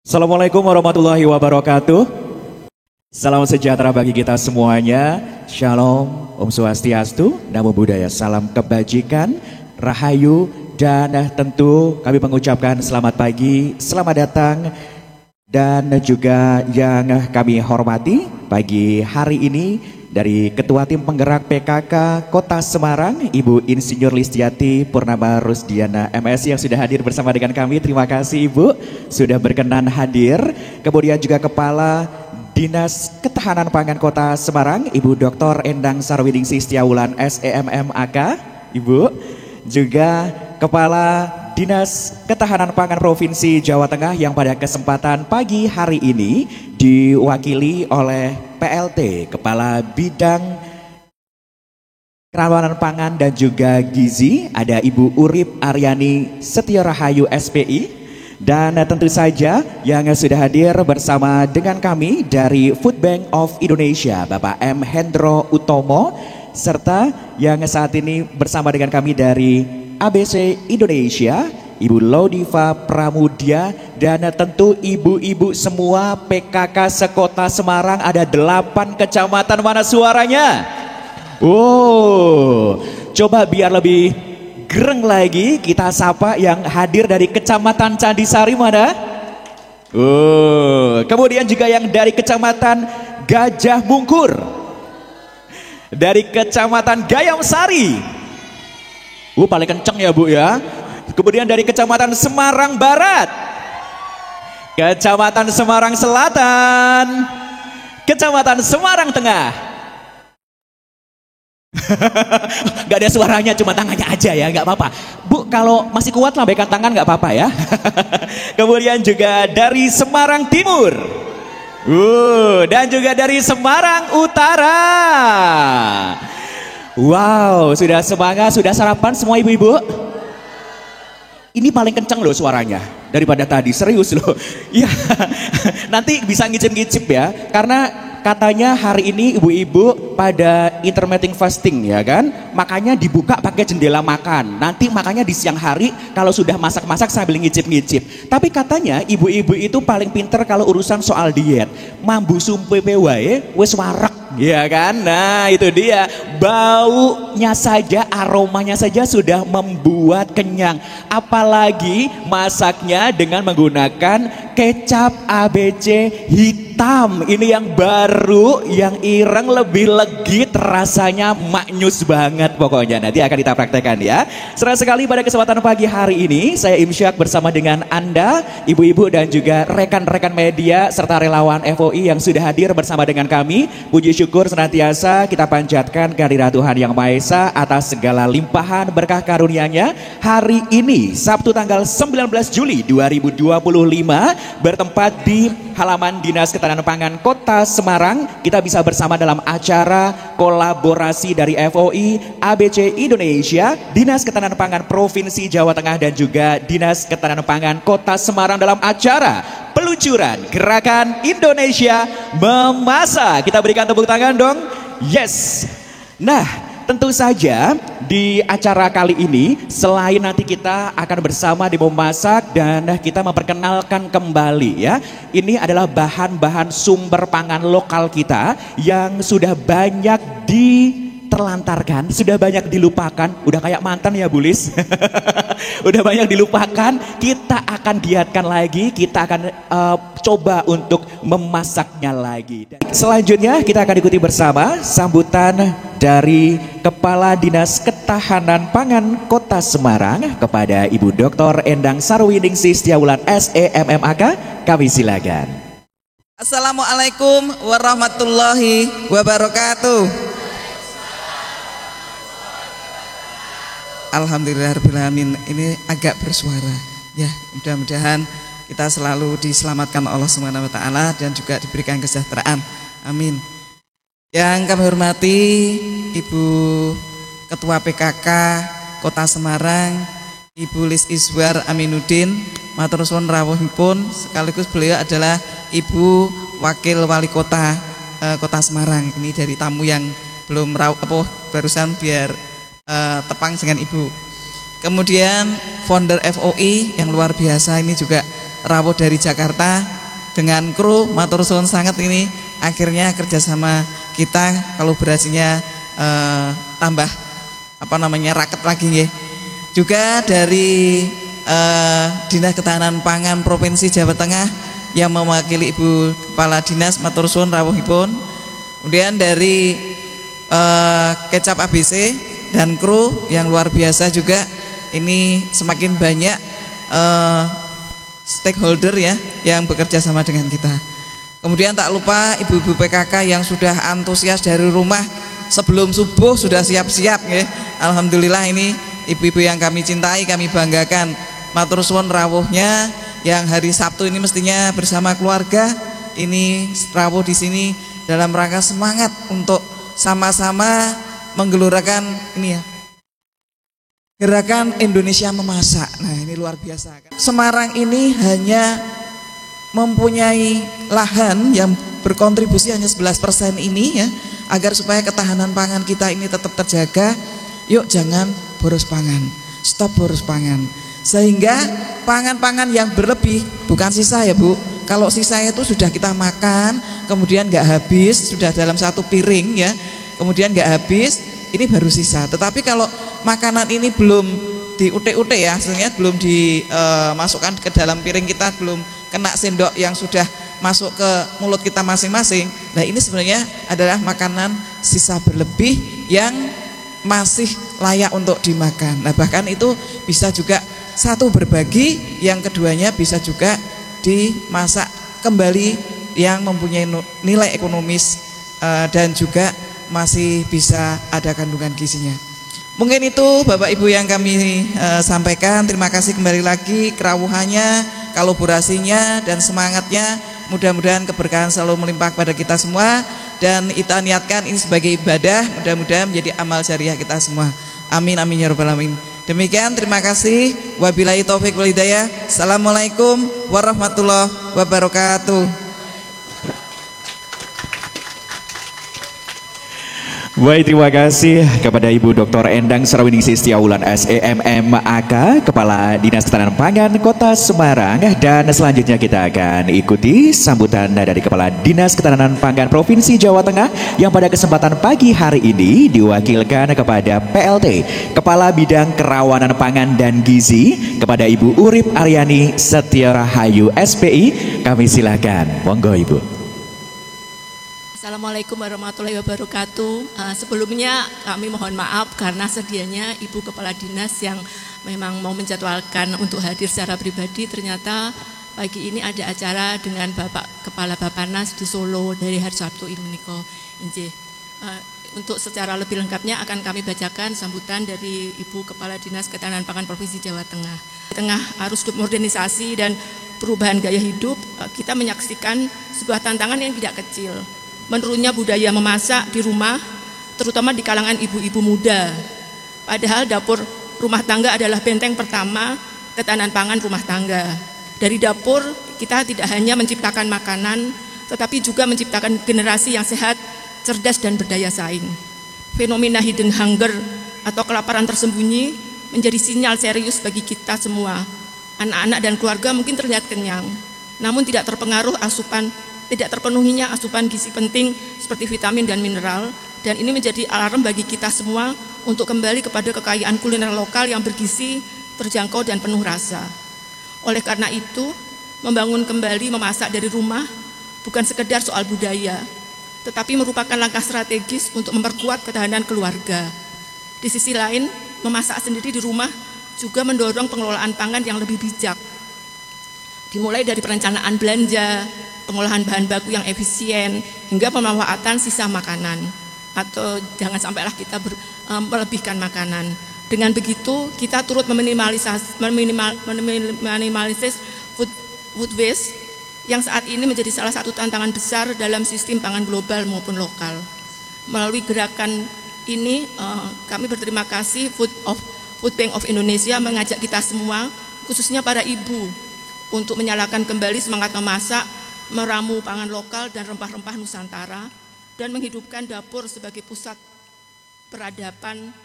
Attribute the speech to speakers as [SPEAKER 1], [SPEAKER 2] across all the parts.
[SPEAKER 1] Assalamualaikum warahmatullahi wabarakatuh. Salam sejahtera bagi kita semuanya. Shalom, Om Swastiastu, Namo Buddhaya, salam kebajikan, rahayu, dan tentu kami mengucapkan selamat pagi, selamat datang, dan juga yang kami hormati pagi hari ini dari Ketua Tim Penggerak PKK Kota Semarang, Ibu Insinyur Listiati Purnama Rusdiana MS yang sudah hadir bersama dengan kami. Terima kasih Ibu sudah berkenan hadir. Kemudian juga Kepala Dinas Ketahanan Pangan Kota Semarang, Ibu Dr. Endang Sarwiningsih Setiawulan SEMMAK. Ibu juga Kepala Dinas Ketahanan Pangan Provinsi Jawa Tengah yang pada kesempatan pagi hari ini diwakili oleh PLT Kepala Bidang Kerawanan Pangan dan juga Gizi, ada Ibu Urip Aryani Setio Rahayu SPI, dan tentu saja yang sudah hadir bersama dengan kami dari Food Bank of Indonesia, Bapak M. Hendro Utomo, serta yang saat ini bersama dengan kami dari ABC Indonesia, Ibu Lodiva Pramudia, dan tentu ibu-ibu semua PKK sekota Semarang. Ada 8 kecamatan, mana suaranya? Coba biar lebih gereng lagi kita sapa yang hadir dari Kecamatan Candisari, mana? Kemudian juga yang dari Kecamatan Gajah Mungkur, dari Kecamatan Gayam Sari, paling kenceng ya Bu ya. Kemudian dari Kecamatan Semarang Barat, Kecamatan Semarang Selatan, Kecamatan Semarang Tengah. Gak ada suaranya, cuma tangannya aja ya, gak apa-apa. Bu, kalau masih kuat lambaikan tangan gak apa-apa ya. Kemudian juga dari Semarang Timur, dan juga dari Semarang Utara. Wow, sudah semangat, sudah sarapan semua ibu-ibu? Ini paling kenceng loh suaranya daripada tadi, serius loh. Ya, nanti bisa ngicip-ngicip ya, karena katanya hari ini ibu-ibu pada intermittent fasting ya kan, makanya dibuka pakai jendela makan. Nanti makanya di siang hari kalau sudah masak-masak sambil ngicip-ngicip. Tapi katanya ibu-ibu itu paling pinter kalau urusan soal diet. Mambu sumpe wae wis warek, ya kan? Nah itu dia, baunya saja, aromanya saja sudah membuat kenyang. Apalagi masaknya dengan menggunakan kecap ABC hitam. Ini yang baru, yang ireng, lebih legit, rasanya maknyus banget pokoknya. Nanti akan kita praktekkan ya. Senang sekali pada kesempatan pagi hari ini saya Imsyak bersama dengan Anda, ibu-ibu dan juga rekan-rekan media serta relawan FOI yang sudah hadir bersama dengan kami. Puji syukur senantiasa kita panjatkan kehadirat Tuhan Yang Maha Esa atas segala limpahan berkah karunia-Nya. Hari ini Sabtu tanggal 19 Juli 2025 bertempat di halaman Dinas Ketahanan Pangan Kota Semarang. Kita bisa bersama dalam acara kolaborasi dari FOI, ABC Indonesia, Dinas Ketahanan Pangan Provinsi Jawa Tengah, dan juga Dinas Ketahanan Pangan Kota Semarang dalam acara peluncuran Gerakan Indonesia Memasak. Kita berikan tepuk tangan dong. Yes. Nah, tentu saja di acara kali ini selain nanti kita akan bersama di memasak dan kita memperkenalkan kembali ya, ini adalah bahan-bahan sumber pangan lokal kita yang sudah banyak diterlantarkan, sudah banyak dilupakan, udah kayak mantan ya Bulis. Udah banyak dilupakan, kita akan giatkan lagi, kita akan coba untuk memasaknya lagi. Selanjutnya kita akan ikuti bersama sambutan dari Kepala Dinas Ketahanan Pangan Kota Semarang kepada Ibu Dr. Endang Sarwiningsih Setiawulan SEMMAK. Kami silakan.
[SPEAKER 2] Assalamualaikum warahmatullahi wabarakatuh. Alhamdulillahirrahmanirrahim. Ini agak bersuara ya, mudah-mudahan kita selalu diselamatkan Allah Subhanahu wa taala dan juga diberikan kesejahteraan. Amin. Yang kami hormati Ibu Ketua PKK Kota Semarang, Ibu Lis Iswar Aminuddin, matur suwun rawuhipun, sekaligus beliau adalah Ibu Wakil Wali Kota Kota Semarang. Ini dari tamu yang belum barusan biar tepang dengan Ibu. Kemudian founder FOI yang luar biasa ini juga rawuh dari Jakarta dengan kru matur suwun sangat ini akhirnya kerjasama kita kolaborasinya tambah raket lagi nggih. Juga dari Dinas Ketahanan Pangan Provinsi Jawa Tengah yang mewakili Ibu Kepala Dinas matur suwun rawuhipun. Kemudian dari Kecap ABC dan kru yang luar biasa juga, ini semakin banyak stakeholder ya yang bekerja sama dengan kita. Kemudian tak lupa ibu-ibu PKK yang sudah antusias dari rumah sebelum subuh sudah siap-siap ya. Alhamdulillah ini ibu-ibu yang kami cintai, kami banggakan. Matur suwun rawuhnya yang hari Sabtu ini mestinya bersama keluarga, ini rawuh di sini dalam rangka semangat untuk sama-sama menggelurakan ini ya, gerakan Indonesia memasak. Nah ini luar biasa. Semarang ini hanya mempunyai lahan yang berkontribusi hanya 11% ini ya, agar supaya ketahanan pangan kita ini tetap terjaga. Yuk jangan boros pangan, stop boros pangan. Sehingga pangan-pangan yang berlebih, bukan sisa ya Bu, kalau sisa itu sudah kita makan kemudian nggak habis, sudah dalam satu piring ya, kemudian nggak habis, ini baru sisa. Tetapi kalau makanan ini belum diutek-utek ya, sebenarnya belum dimasukkan ke dalam piring kita, belum kena sendok yang sudah masuk ke mulut kita masing-masing. Nah ini sebenarnya adalah makanan sisa berlebih yang masih layak untuk dimakan. Nah bahkan itu bisa juga satu berbagi, yang keduanya bisa juga dimasak kembali yang mempunyai nilai ekonomis dan juga masih bisa ada kandungan gizinya. Mungkin itu Bapak Ibu yang kami sampaikan. Terima kasih kembali lagi kerawuhannya, kolaborasinya dan semangatnya. Mudah-mudahan keberkahan selalu melimpah kepada kita semua, dan kita niatkan ini sebagai ibadah, mudah-mudahan menjadi amal jariah kita semua. Amin amin ya rabbal alamin. Demikian, terima kasih. Wabillahi taufik wal hidayah. Assalamualaikum warahmatullahi wabarakatuh.
[SPEAKER 1] Baik, terima kasih kepada Ibu Dr. Endang Sarawiningsih Setiaulan SEMMAK, Kepala Dinas Ketahanan Pangan Kota Semarang. Dan selanjutnya kita akan ikuti sambutan dari Kepala Dinas Ketahanan Pangan Provinsi Jawa Tengah yang pada kesempatan pagi hari ini diwakilkan kepada PLT Kepala Bidang Kerawanan Pangan dan Gizi, kepada Ibu Urip Aryani Setiarahayu SPI. Kami silakan, monggo Ibu.
[SPEAKER 3] Assalamualaikum warahmatullahi wabarakatuh. Sebelumnya kami mohon maaf karena sedianya Ibu Kepala Dinas yang memang mau menjadwalkan untuk hadir secara pribadi, ternyata pagi ini ada acara dengan Bapak Kepala Bapanas di Solo dari hari Sabtu ini menika. Untuk secara lebih lengkapnya akan kami bacakan sambutan dari Ibu Kepala Dinas Ketahanan Pangan Provinsi Jawa Tengah. Di tengah arus modernisasi dan perubahan gaya hidup, kita menyaksikan sebuah tantangan yang tidak kecil. Menurunnya budaya memasak di rumah, terutama di kalangan ibu-ibu muda. Padahal dapur rumah tangga adalah benteng pertama ketahanan pangan rumah tangga. Dari dapur kita tidak hanya menciptakan makanan, tetapi juga menciptakan generasi yang sehat, cerdas dan berdaya saing. Fenomena hidden hunger atau kelaparan tersembunyi menjadi sinyal serius bagi kita semua. Anak-anak dan keluarga mungkin terlihat kenyang, namun tidak terpenuhinya asupan gizi penting seperti vitamin dan mineral, dan ini menjadi alarm bagi kita semua untuk kembali kepada kekayaan kuliner lokal yang bergizi, terjangkau dan penuh rasa. Oleh karena itu, membangun kembali memasak dari rumah bukan sekedar soal budaya, tetapi merupakan langkah strategis untuk memperkuat ketahanan keluarga. Di sisi lain, memasak sendiri di rumah juga mendorong pengelolaan pangan yang lebih bijak, dimulai dari perencanaan belanja, pengolahan bahan baku yang efisien, hingga pemanfaatan sisa makanan, atau jangan sampailah kita melebihkan makanan. Dengan begitu kita turut meminimalisir food waste yang saat ini menjadi salah satu tantangan besar dalam sistem pangan global maupun lokal. Melalui gerakan ini kami berterima kasih Food Bank of Indonesia mengajak kita semua, khususnya para ibu, untuk menyalakan kembali semangat memasak, meramu pangan lokal dan rempah-rempah Nusantara, dan menghidupkan dapur sebagai pusat peradaban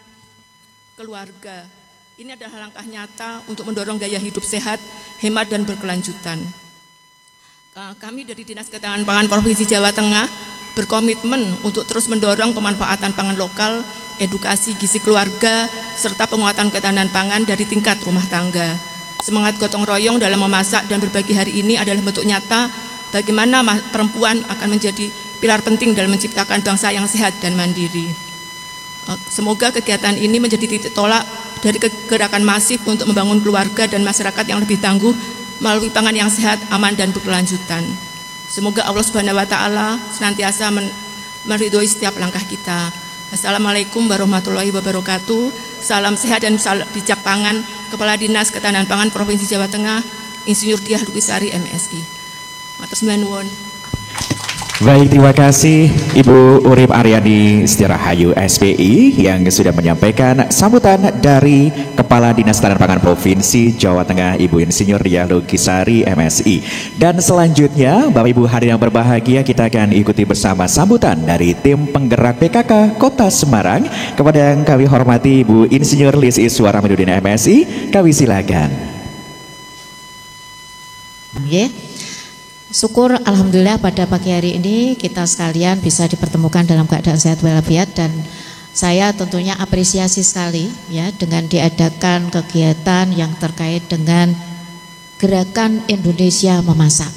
[SPEAKER 3] keluarga. Ini adalah langkah nyata untuk mendorong gaya hidup sehat hemat dan berkelanjutan. Kami dari Dinas Ketahanan Pangan Provinsi Jawa Tengah berkomitmen untuk terus mendorong pemanfaatan pangan lokal, edukasi gizi keluarga, serta penguatan ketahanan pangan dari tingkat rumah tangga. Semangat gotong royong dalam memasak dan berbagi hari ini adalah bentuk nyata bagaimana perempuan akan menjadi pilar penting dalam menciptakan bangsa yang sehat dan mandiri. Semoga kegiatan ini menjadi titik tolak dari gerakan masif untuk membangun keluarga dan masyarakat yang lebih tangguh melalui pangan yang sehat, aman, dan berkelanjutan. Semoga Allah Subhanahu wa Ta'ala senantiasa meridhoi setiap langkah kita. Assalamualaikum warahmatullahi wabarakatuh. Salam sehat dan bijak pangan, Kepala Dinas Ketahanan Pangan Provinsi Jawa Tengah, Insinyur Diah Lukisari MSI. Matur nuwun.
[SPEAKER 1] Baik, terima kasih Ibu Urip Aryani Setirahayu SPI yang sudah menyampaikan sambutan dari Kepala Dinas Ketahanan Pangan Provinsi Jawa Tengah Ibu Insinyur Diah Lukisari MSI. Dan selanjutnya Bapak Ibu hadirin yang berbahagia, kita akan ikuti bersama sambutan dari tim penggerak PKK Kota Semarang. Kepada yang kami hormati Ibu Insinyur Lis Iswara Medudin MSI, kami silakan.
[SPEAKER 4] Syukur alhamdulillah pada pagi hari ini kita sekalian bisa dipertemukan dalam keadaan sehat walafiat, dan saya tentunya apresiasi sekali ya dengan diadakan kegiatan yang terkait dengan Gerakan Indonesia Memasak.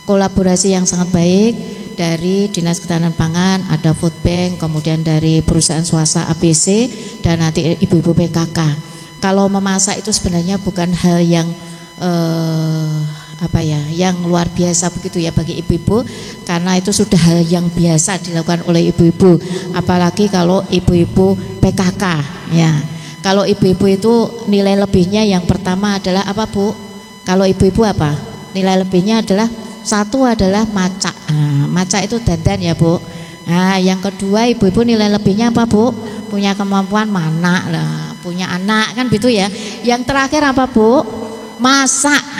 [SPEAKER 4] Kolaborasi yang sangat baik dari Dinas Ketahanan Pangan, ada Food Bank, kemudian dari perusahaan swasta ABC, dan nanti ibu-ibu PKK. Kalau memasak itu sebenarnya bukan hal yang yang luar biasa begitu ya bagi ibu-ibu, karena itu sudah hal yang biasa dilakukan oleh ibu-ibu, apalagi kalau ibu-ibu PKK ya. Kalau ibu-ibu itu nilai lebihnya yang pertama adalah apa, Bu? Kalau ibu-ibu apa? Nilai lebihnya adalah satu adalah macak. Macak itu dandan ya, Bu. Nah, yang kedua ibu-ibu nilai lebihnya apa, Bu? Punya kemampuan manak lah, punya anak kan gitu ya. Yang terakhir apa, Bu? Masak.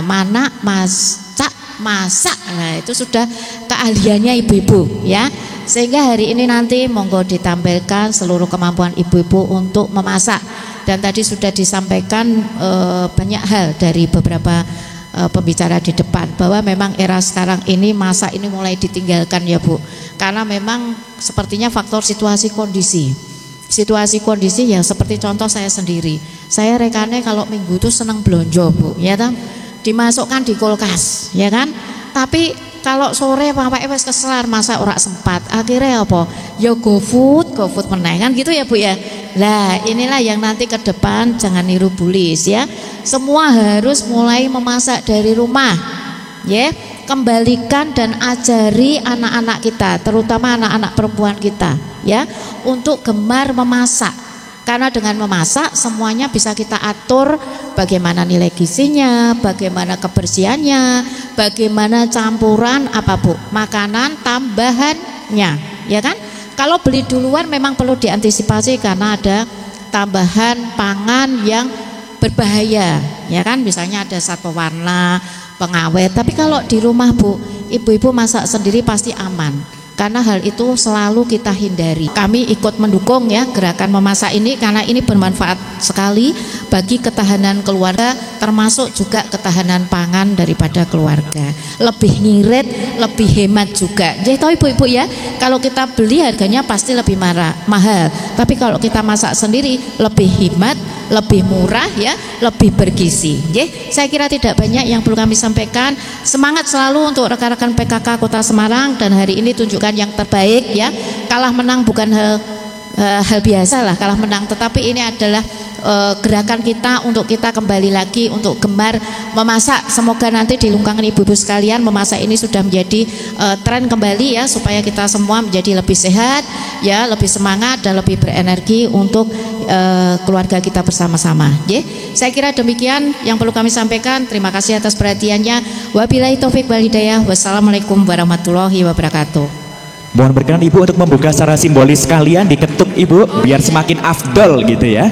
[SPEAKER 4] Manak, masak. Nah, itu sudah keahliannya ibu-ibu ya. Sehingga hari ini nanti monggo ditampilkan seluruh kemampuan ibu-ibu untuk memasak. Dan tadi sudah disampaikan banyak hal dari beberapa pembicara di depan, bahwa memang era sekarang ini masak ini mulai ditinggalkan ya, Bu. Karena memang sepertinya faktor situasi kondisi yang seperti contoh saya sendiri. Saya rekannya kalau minggu itu senang belanja, Bu, ya kan? Dimasukkan di kulkas, ya kan? Tapi kalau sore Bapak wis keselar masak ora sempat. Akhirnya apa? Ya GoFood meneh kan gitu ya, Bu ya. Lah, inilah yang nanti ke depan jangan niru bulis ya. Semua harus mulai memasak dari rumah. Ya, kembalikan dan ajari anak-anak kita, terutama anak-anak perempuan kita ya, untuk gemar memasak. Karena dengan memasak semuanya bisa kita atur, bagaimana nilai gizinya, bagaimana kebersihannya, bagaimana campuran apa, Bu, makanan tambahannya, ya kan? Kalau beli duluan memang perlu diantisipasi karena ada tambahan pangan yang berbahaya, ya kan? Misalnya ada zat pewarna, pengawet. Tapi kalau di rumah, Bu, ibu-ibu masak sendiri pasti aman. Karena hal itu selalu kita hindari. Kami ikut mendukung ya gerakan memasak ini karena ini bermanfaat sekali bagi ketahanan keluarga, termasuk juga ketahanan pangan daripada keluarga. Lebih ngirit, lebih hemat juga. Jadi tahu ibu-ibu ya, kalau kita beli harganya pasti lebih mahal. Tapi kalau kita masak sendiri lebih hemat, lebih murah ya, lebih bergizi. Saya kira tidak banyak yang perlu kami sampaikan. Semangat selalu untuk rekan-rekan PKK Kota Semarang, dan hari ini tunjukkan yang terbaik ya. Kalah menang bukan hal biasa lah, kalah menang, tetapi ini adalah gerakan kita untuk kita kembali lagi untuk gemar memasak. Semoga nanti di lingkungan ibu-ibu sekalian memasak ini sudah menjadi tren kembali ya, supaya kita semua menjadi lebih sehat ya, lebih semangat dan lebih berenergi untuk keluarga kita bersama-sama. Saya kira demikian yang perlu kami sampaikan. Terima kasih atas perhatiannya. Wabillahi taufik wal hidayah. Wassalamualaikum warahmatullahi wabarakatuh.
[SPEAKER 1] Mohon berkenan Ibu untuk membuka secara simbolis sekalian, diketuk Ibu biar semakin afdol gitu ya.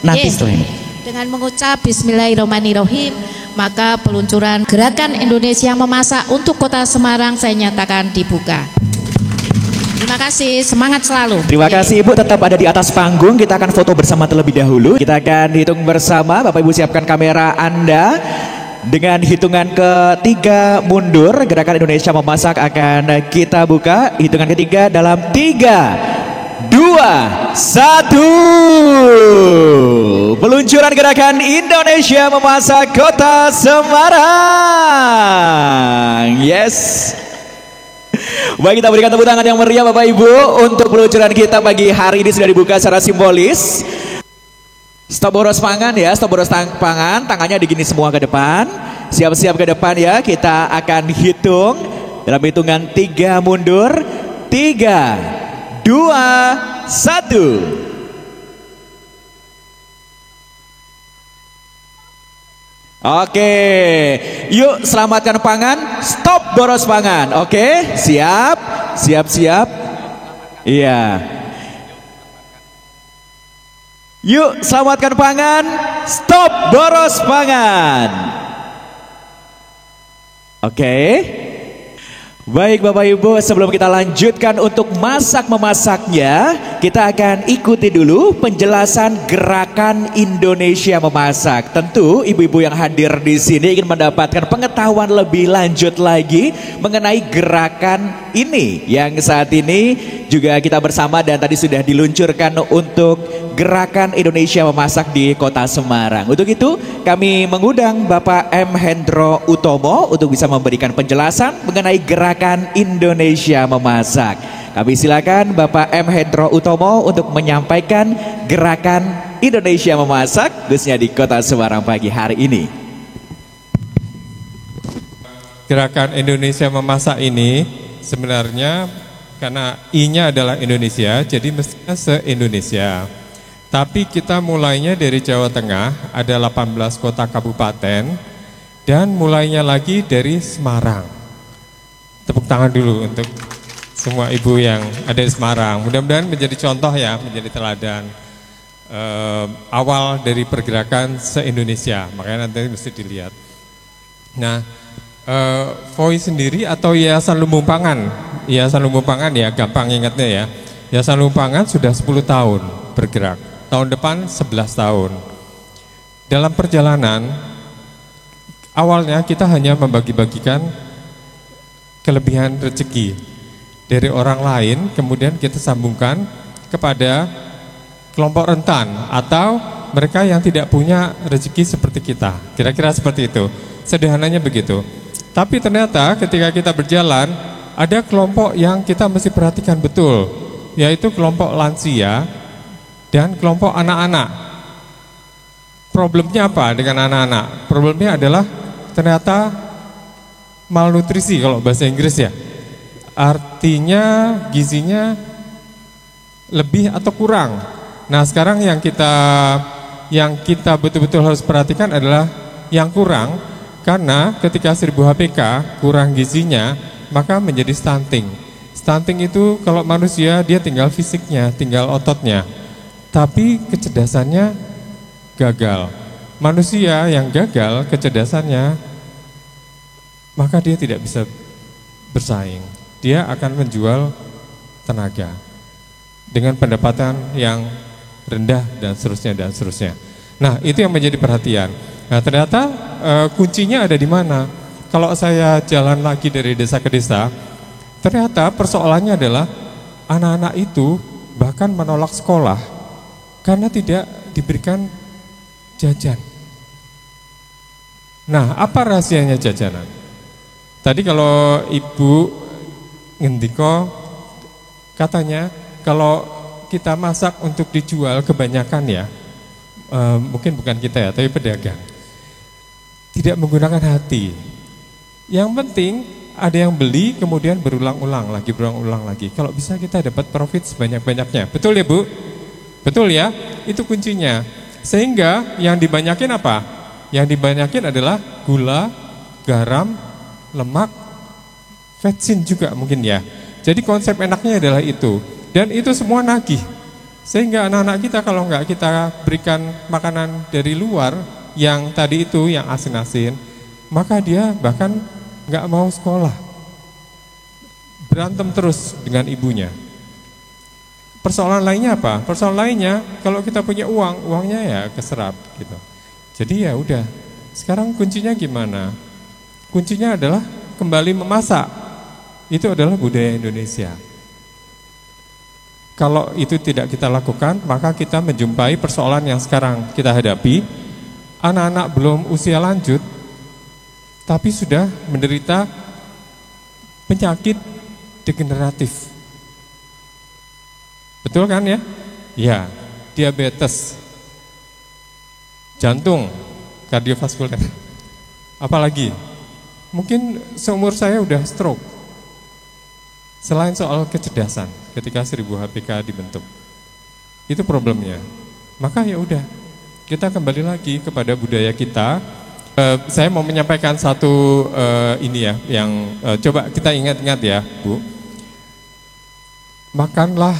[SPEAKER 1] Nanti setelah ini
[SPEAKER 4] dengan mengucap Bismillahirrahmanirrahim, maka peluncuran Gerakan Indonesia Memasak untuk Kota Semarang saya nyatakan dibuka. Terima kasih, semangat selalu.
[SPEAKER 1] Terima kasih Ibu, tetap ada di atas panggung. Kita akan foto bersama terlebih dahulu. Kita akan hitung bersama. Bapak Ibu siapkan kamera Anda. Dengan hitungan ketiga mundur, Gerakan Indonesia Memasak akan kita buka. Hitungan ketiga dalam 3, 2, 1. Peluncuran Gerakan Indonesia Memasak Kota Semarang. Yes. Baik, kita berikan tepuk tangan yang meriah Bapak Ibu untuk peluncuran kita pagi hari ini sudah dibuka secara simbolis. Stop boros pangan ya, stop boros pangan, tangannya digini semua ke depan. Siap-siap ke depan ya, kita akan hitung dalam hitungan 3 mundur. 3, 2, 1. Oke, yuk selamatkan pangan, stop boros pangan. Oke, siap, siap. Iya. Yuk selamatkan pangan, stop boros pangan. Oke. Baik Bapak Ibu, sebelum kita lanjutkan untuk masak-memasaknya, kita akan ikuti dulu penjelasan Gerakan Indonesia Memasak. Tentu ibu-ibu yang hadir di sini ingin mendapatkan pengetahuan lebih lanjut lagi mengenai gerakan ini yang saat ini juga kita bersama dan tadi sudah diluncurkan untuk Gerakan Indonesia Memasak di Kota Semarang. Untuk itu kami mengundang Bapak M. Hendro Utomo untuk bisa memberikan penjelasan mengenai Gerakan Indonesia Memasak. Kami silakan Bapak M. Hendro Utomo untuk menyampaikan Gerakan Indonesia Memasak khususnya di Kota Semarang pagi hari ini.
[SPEAKER 5] Gerakan Indonesia Memasak ini sebenarnya karena I-nya adalah Indonesia, jadi mestinya se-Indonesia. Tapi kita mulainya dari Jawa Tengah, ada 18 kota kabupaten, dan mulainya lagi dari Semarang. Tepuk tangan dulu untuk semua ibu yang ada di Semarang. Mudah-mudahan menjadi contoh ya, menjadi teladan awal dari pergerakan se-Indonesia. Makanya nanti mesti dilihat. Nah, VOI sendiri atau Yayasan Lumbung Pangan. Yayasan Lumbung Pangan ya, gampang ingatnya ya. Yayasan Lumbung Pangan sudah 10 tahun bergerak. Tahun depan 11 tahun. Dalam perjalanan, awalnya kita hanya membagi-bagikan kelebihan rezeki dari orang lain, kemudian kita sambungkan kepada kelompok rentan atau mereka yang tidak punya rezeki seperti kita. Kira-kira seperti itu. Sederhananya begitu. Tapi ternyata ketika kita berjalan, ada kelompok yang kita mesti perhatikan betul, yaitu kelompok lansia dan kelompok anak-anak. Problemnya apa dengan anak-anak? Problemnya adalah ternyata malnutrisi kalau bahasa Inggris ya. Artinya gizinya lebih atau kurang. Nah, sekarang yang kita betul-betul harus perhatikan adalah yang kurang, karena ketika 1000 HPK kurang gizinya, maka menjadi stunting. Stunting itu kalau manusia dia tinggal fisiknya, tinggal ototnya. Tapi kecerdasannya gagal. Manusia yang gagal kecerdasannya, maka dia tidak bisa bersaing. Dia akan menjual tenaga dengan pendapatan yang rendah dan seterusnya. Nah, itu yang menjadi perhatian. Nah, ternyata kuncinya ada di mana? Kalau saya jalan lagi dari desa ke desa, ternyata persoalannya adalah anak-anak itu bahkan menolak sekolah karena tidak diberikan jajan. Nah, apa rahasianya jajanan? Tadi kalau Ibu ngendiko katanya kalau kita masak untuk dijual kebanyakan ya, mungkin bukan kita ya, tapi pedagang tidak menggunakan hati. Yang penting ada yang beli kemudian berulang-ulang lagi. Kalau bisa kita dapat profit sebanyak-banyaknya. Betul ya Bu? Betul ya? Itu kuncinya. Sehingga yang dibanyakin apa? Yang dibanyakin adalah gula, garam, lemak, vetsin juga mungkin ya. Jadi konsep enaknya adalah itu. Dan itu semua nagih. Sehingga anak-anak kita kalau enggak kita berikan makanan dari luar yang tadi itu, yang asin-asin, maka dia bahkan enggak mau sekolah. Berantem terus dengan ibunya. Persoalan lainnya apa? Persoalan lainnya kalau kita punya uang, uangnya ya keserap gitu. Jadi ya udah. Sekarang kuncinya gimana? Kuncinya adalah kembali memasak. Itu adalah budaya Indonesia. Kalau itu tidak kita lakukan, maka kita menjumpai persoalan yang sekarang kita hadapi. Anak-anak belum usia lanjut, tapi sudah menderita penyakit degeneratif. Betul kan ya? Ya, diabetes, jantung, kardiovaskuler. Apalagi, mungkin seumur saya udah stroke. Selain soal kecerdasan, ketika 1000 HPK dibentuk, itu problemnya. Maka ya udah, kita kembali lagi kepada budaya kita. Saya mau menyampaikan satu ini ya, yang coba kita ingat-ingat ya, Bu. Makanlah,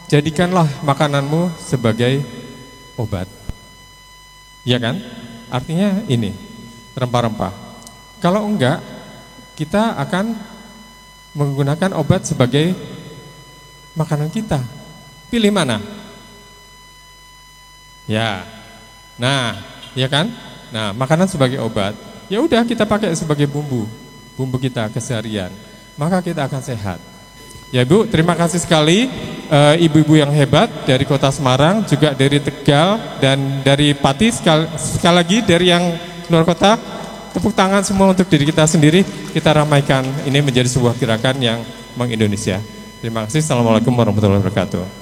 [SPEAKER 5] jadikanlah makananmu sebagai obat. Ya kan? Artinya ini, rempah-rempah. Kalau enggak, kita akan menggunakan obat sebagai makanan kita. Pilih mana? Ya. Nah, ya kan? Nah, makanan sebagai obat. Ya udah kita pakai sebagai bumbu kita keseharian. Maka kita akan sehat. Ya Bu, terima kasih sekali ibu-ibu yang hebat dari Kota Semarang, juga dari Tegal dan dari Pati, sekali lagi dari yang luar kota. Tepuk tangan semua untuk diri kita sendiri. Kita ramaikan ini menjadi sebuah gerakan yang meng-Indonesia. Terima kasih. Assalamualaikum warahmatullahi wabarakatuh.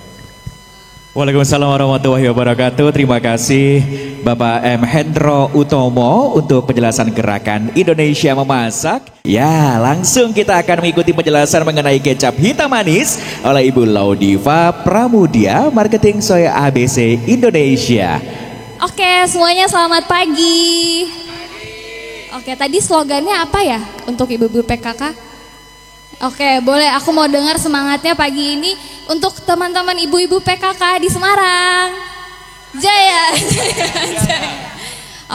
[SPEAKER 1] Waalaikumsalam warahmatullahi wabarakatuh. Terima kasih Bapak M. Hendro Utomo untuk penjelasan gerakan Indonesia Memasak. Ya, langsung kita akan mengikuti penjelasan mengenai kecap hitam manis oleh Ibu Laudiva Pramudia, Marketing Soya ABC Indonesia.
[SPEAKER 6] Oke, semuanya selamat pagi. Oke, tadi slogannya apa ya untuk ibu-ibu PKK? Oke, boleh aku mau dengar semangatnya pagi ini untuk teman-teman ibu-ibu PKK di Semarang. Jaya.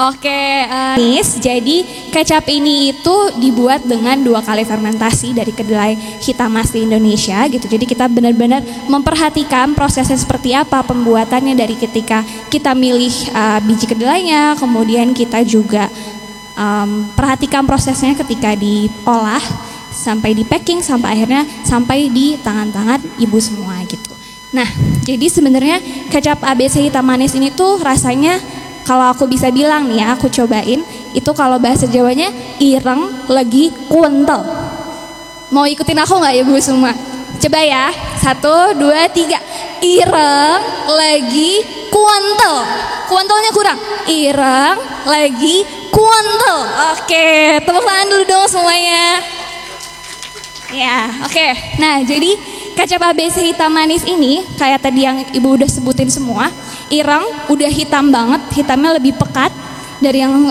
[SPEAKER 6] Oke, jadi kecap ini itu dibuat dengan 2 kali fermentasi dari kedelai hitam asli Indonesia gitu. Jadi kita benar-benar memperhatikan prosesnya seperti apa pembuatannya dari ketika kita milih biji kedelainya, kemudian kita juga perhatikan prosesnya ketika diolah sampai di packing sampai akhirnya sampai di tangan-tangan ibu semua gitu. Nah, jadi sebenarnya kecap ABC hitam manis ini tuh rasanya kalau aku bisa bilang nih ya, aku cobain itu kalau bahasa Jawanya ireng lagi kuntel. Mau ikutin aku nggak ibu semua? Coba ya, 1, 2, 3. Ireng lagi kuntel. Kuntelnya kurang. Ireng lagi kuntel. Oke, tepuk tangan dulu dong semuanya. Ya, oke. Nah, jadi kecap ABC hitam manis ini kayak tadi yang ibu udah sebutin semua. Ireng udah hitam banget, hitamnya lebih pekat dari yang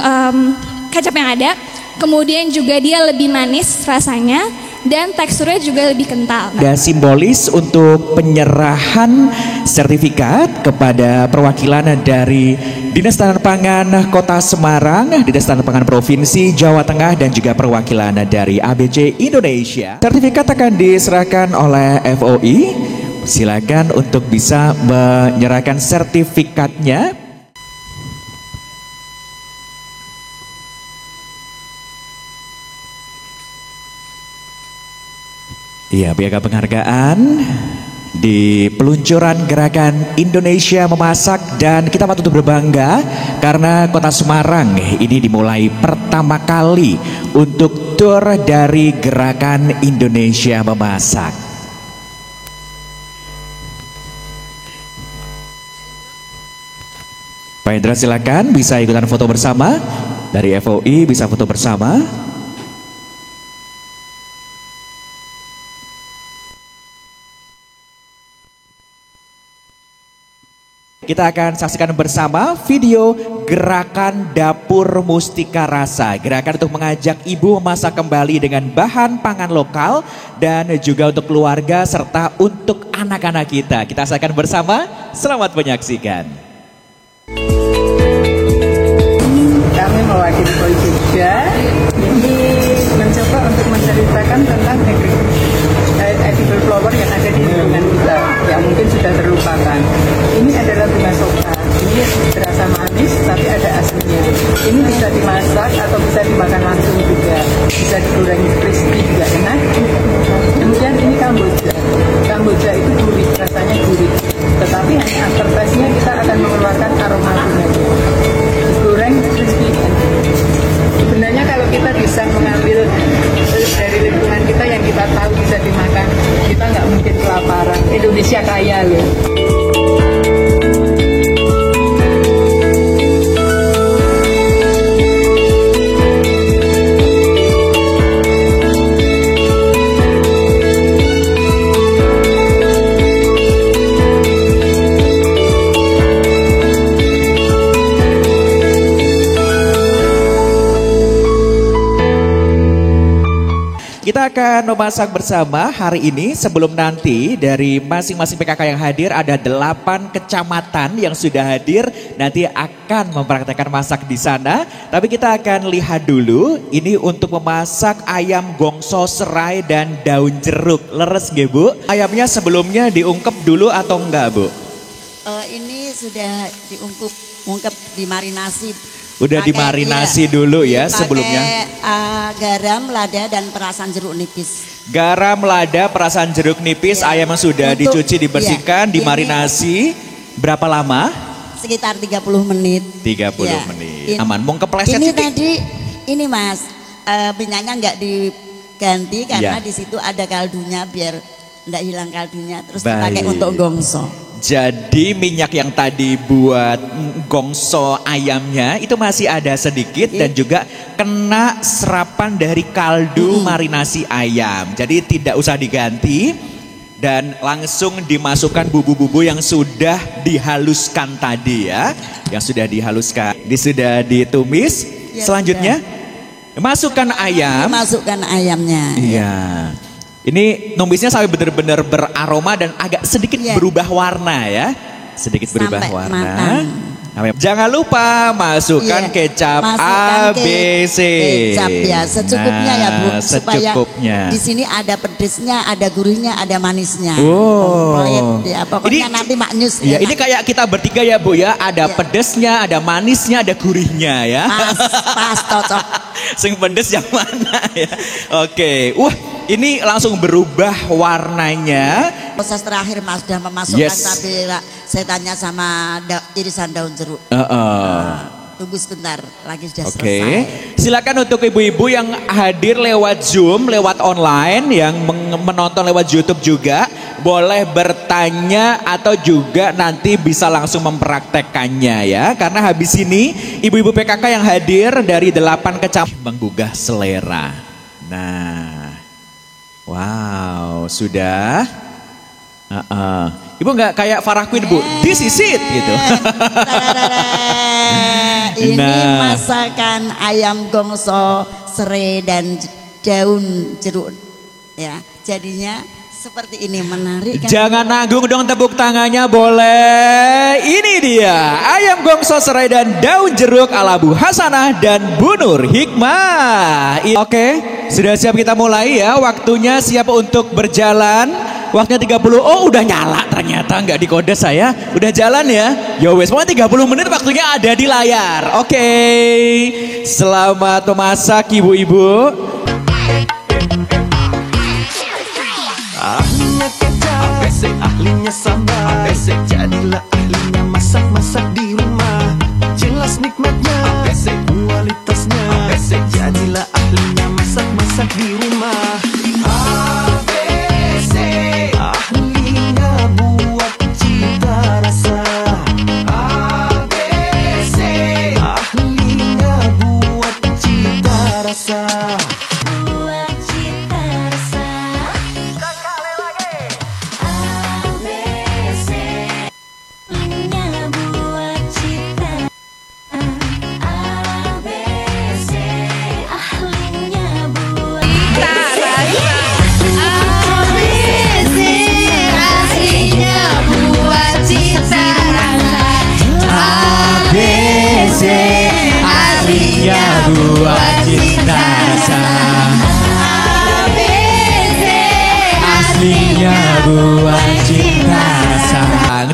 [SPEAKER 6] kecap yang ada. Kemudian juga dia lebih manis rasanya dan teksturnya juga lebih kental.
[SPEAKER 1] Ada simbolis untuk penyerahan sertifikat kepada perwakilan dari Dinas Tanaman Pangan Kota Semarang, Dinas Tanaman Pangan Provinsi Jawa Tengah dan juga perwakilan dari ABC Indonesia. Sertifikat akan diserahkan oleh FOI. Silakan untuk bisa menyerahkan sertifikatnya. Iya, piagam penghargaan di peluncuran gerakan Indonesia Memasak, dan kita patut berbangga karena Kota Semarang ini dimulai pertama kali untuk tur dari gerakan Indonesia Memasak. Pak Indra silakan bisa ikutan foto bersama dari FOI, bisa foto bersama. Kita akan saksikan bersama video gerakan Dapur Mustika Rasa. Gerakan untuk mengajak ibu memasak kembali dengan bahan pangan lokal dan juga untuk keluarga serta untuk anak-anak kita. Kita saksikan bersama, selamat menyaksikan.
[SPEAKER 7] Kami mewakili polisi juga ini mencoba untuk menceritakan tentang edible flower yang ada di lingkungan kita, yang mungkin sudah Kamboja itu gurih, rasanya gurih. Tetapi hanya aftertaste-nya kita akan mengeluarkan aroma bunganya. Digoreng crispy. Sebenarnya kalau kita bisa mengambil dari lingkungan kita yang kita tahu bisa dimakan, kita nggak mungkin kelaparan. Indonesia kaya loh.
[SPEAKER 1] Kita akan memasak bersama hari ini sebelum nanti dari masing-masing PKK yang hadir ada 8 kecamatan yang sudah hadir nanti akan mempraktekkan masak di sana. Tapi kita akan lihat dulu ini untuk memasak ayam gongso serai dan daun jeruk. Leres nggih Bu? Ayamnya sebelumnya diungkep dulu atau enggak Bu?
[SPEAKER 8] Ini sudah diungkep dimarinasi.
[SPEAKER 1] Udah dimarinasi dulu ya sebelumnya.
[SPEAKER 8] Garam, lada, dan perasan jeruk nipis.
[SPEAKER 1] Garam, lada, perasan jeruk nipis,
[SPEAKER 8] Ya.
[SPEAKER 1] ayam yang sudah dicuci, dibersihkan, dimarinasi. Berapa lama?
[SPEAKER 8] Sekitar 30 menit.
[SPEAKER 1] 30
[SPEAKER 8] Ya.
[SPEAKER 1] menit. Aman, mau kepleset
[SPEAKER 8] Ini
[SPEAKER 1] sedikit.
[SPEAKER 8] tadi, ini Mas, minyaknya nggak diganti karena
[SPEAKER 1] Ya.
[SPEAKER 8] di situ ada kaldunya biar nggak hilang kaldunya. Terus
[SPEAKER 1] Baik.
[SPEAKER 8] dipakai untuk gongso.
[SPEAKER 1] Jadi minyak yang tadi buat gongso ayamnya itu masih ada sedikit dan juga kena serapan dari kaldu marinasi ayam. Jadi tidak usah diganti dan langsung dimasukkan bumbu-bumbu yang sudah dihaluskan tadi ya. Yang sudah dihaluskan. Ini sudah ditumis.
[SPEAKER 8] Ya,
[SPEAKER 1] Selanjutnya masukkan ayam.
[SPEAKER 8] Masukkan ayamnya.
[SPEAKER 1] Iya. Ini numisnya sampai benar-benar beraroma dan agak sedikit
[SPEAKER 8] Iya.
[SPEAKER 1] berubah warna ya. Sedikit berubah
[SPEAKER 8] Sampai
[SPEAKER 1] warna.
[SPEAKER 8] matang.
[SPEAKER 1] Jangan lupa masukkan
[SPEAKER 8] Iya.
[SPEAKER 1] kecap
[SPEAKER 8] Masukkan
[SPEAKER 1] ABC.
[SPEAKER 8] Kecap ya, secukupnya ya Bu.
[SPEAKER 1] Nah,
[SPEAKER 8] Supaya
[SPEAKER 1] secukupnya.
[SPEAKER 8] di sini ada pedesnya, ada gurihnya, ada manisnya.
[SPEAKER 1] Oh.
[SPEAKER 8] Komplit ya, pokoknya nanti maknyus.
[SPEAKER 1] Ya, ini kayak kita bertiga ya Bu ya. Ada
[SPEAKER 8] Iya.
[SPEAKER 1] pedesnya, ada manisnya, ada gurihnya ya.
[SPEAKER 8] Pas cocok.
[SPEAKER 1] Sing pedes yang mana ya? Oke. Wah, ini langsung berubah warnanya.
[SPEAKER 8] Proses terakhir Mas sudah memasukkan
[SPEAKER 1] Yes.
[SPEAKER 8] cabai. Saya tanya sama irisan daun jeruk. Tunggu sebentar, lagi sudah
[SPEAKER 1] Oke,
[SPEAKER 8] selesai.
[SPEAKER 1] silakan untuk ibu-ibu yang hadir lewat Zoom, lewat online, yang menonton lewat YouTube juga, boleh bertanya atau juga nanti bisa langsung mempraktekkannya ya. Karena habis ini ibu-ibu PKK yang hadir dari 8 kecamatan menggugah selera. Nah, wow, sudah. Ibu nggak kayak Farah Queen Bu, this is it gitu.
[SPEAKER 8] Ini
[SPEAKER 1] Nah.
[SPEAKER 8] masakan ayam gongso serai dan daun jeruk ya. Jadinya seperti ini, menarik kan?
[SPEAKER 1] Jangan nanggung dong, tepuk tangannya boleh. Ini dia ayam gongso serai dan daun jeruk ala Bu Hasanah dan Bu Nur Hikmah. Oke, sudah siap kita mulai ya. Waktunya siap untuk berjalan. Waktunya 30. Oh, udah nyala ternyata, nggak dikode saya. Udah jalan ya. Yo wes, pokoknya 30 menit waktunya ada di layar. Oke. Selamat memasak ibu-ibu.
[SPEAKER 9] Ahlinya kecap, ahlinya sambal, jadilah ahlinya masak-masak di rumah. Jelas nikmatnya, kualitasnya, jadilah ahlinya masak-masak di rumah. ABC, ahlinya buat cita rasa. ABC, ahlinya buat cita rasa. Buat cita rasa.
[SPEAKER 1] Aslinya buat cita rasa. ahlinya buat cita rasa.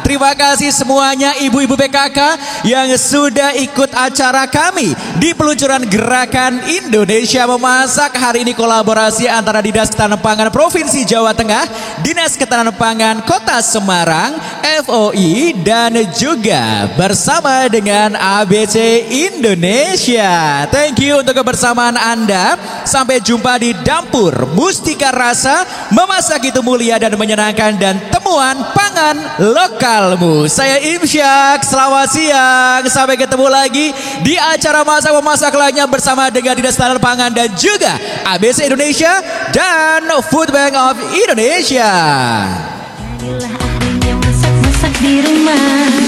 [SPEAKER 1] Terima kasih semuanya ibu-ibu PKK yang sudah ikut acara kami di peluncuran Gerakan Indonesia Memasak. Hari ini kolaborasi antara Dinas Ketahanan Pangan Provinsi Jawa Tengah, Dinas Ketahanan Pangan Kota Semarang, FOI, dan juga bersama dengan ABC Indonesia. Thank you untuk kebersamaan Anda. Sampai jumpa di Dapur Mustika Rasa, memasak itu mulia dan menyenangkan, dan temuan pangan lokalmu. Saya Imsyak, selamat siang. Sampai ketemu lagi di acara masak-memasak lainnya bersama dengan Dinas Ketahanan Pangan dan juga ABC Indonesia dan Food Bank of Indonesia.
[SPEAKER 9] Jadilah ahlinya masak-masak di rumah.